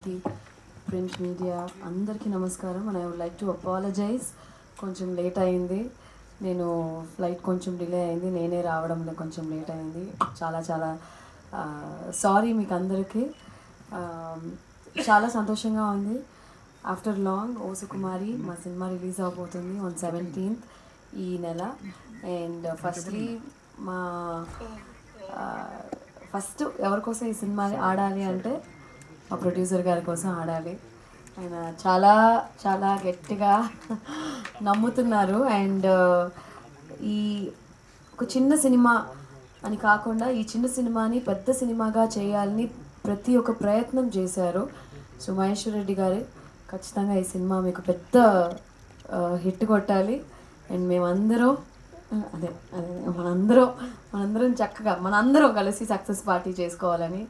Print media అందరికీ నమస్కారం. And I would like to apologise. కొంచెం లేట్ అయింది, నేను ఫ్లైట్ కొంచెం డిలే అయింది, నేనే రావడంలో కొంచెం లేట్ అయింది. చాలా చాలా సారీ మీకు అందరికీ. చాలా సంతోషంగా ఉంది. ఆఫ్టర్ లాంగ్ ఓ సుకుమారి మా సినిమా రిలీజ్ అవబోతుంది ఆన్ 17th ఈ నెల. అండ్ ఫస్ట్లీ మా ఫస్ట్ ఎవరి కోసం ఈ సినిమా ఆడాలి అంటే మా ప్రొడ్యూసర్ గారి కోసం ఆడాలి. ఆయన చాలా చాలా గట్టిగా నమ్ముతున్నారు. అండ్ ఈ ఒక చిన్న సినిమా అని కాకుండా ఈ చిన్న సినిమాని పెద్ద సినిమాగా చేయాలని ప్రతి ఒక్క ప్రయత్నం చేశారు. సో మహేశ్వర్ రెడ్డి గారు ఖచ్చితంగా ఈ సినిమా మీకు పెద్ద హిట్ కొట్టాలి. అండ్ మేమందరం అదే అదే మనందరం చక్కగా మనందరం కలిసి సక్సెస్ పార్టీ చేసుకోవాలని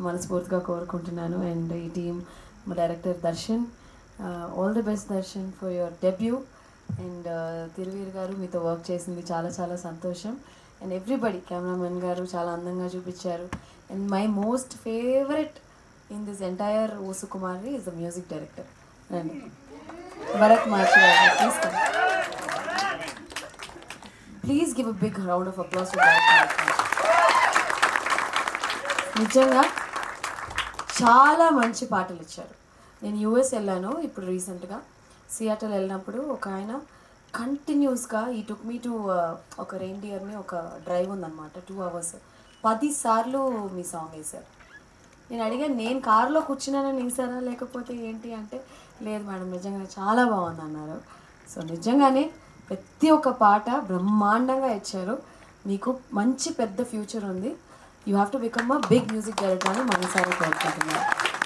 మనస్ఫూర్తిగా కోరుకుంటున్నాను. అండ్ ఈ టీం మా director Darshan, all the best Darshan for your debut. And Thiruveer గారు మీతో వర్క్ చేసింది చాలా చాలా సంతోషం. అండ్ ఎవ్రీబడి, కెమెరామెన్ గారు చాలా అందంగా చూపించారు. And my most favourite in this entire O Sukumari is the music director రండి భరత్ మార్చి గారు. Please give a big round of applause to Bharat Marchi. నిజంగా చాలా మంచి పాటలు ఇచ్చారు. నేను యూఎస్ వెళ్ళాను ఇప్పుడు రీసెంట్గా, సియాటల్ వెళ్ళినప్పుడు ఒక ఆయన కంటిన్యూస్గా ఈ టుక్ మీ టు ఒక రెయిన్డియర్ని ఒక డ్రైవ్ ఉందన్నమాట 2 hours 10 సార్లు మీ సాంగ్ వేశారు. నేను అడిగాను, నేను కారులో కూర్చున్నానని వేసారా లేకపోతే ఏంటి అంటే, లేదు మేడం నిజంగా చాలా బాగుంది అన్నారు. సో నిజంగానే ప్రతి ఒక్క పాట బ్రహ్మాండంగా ఇచ్చారు. మీకు మంచి పెద్ద ఫ్యూచర్ ఉంది. You have to become a big music director అని మనసారి కోరుకుంటున్నాను.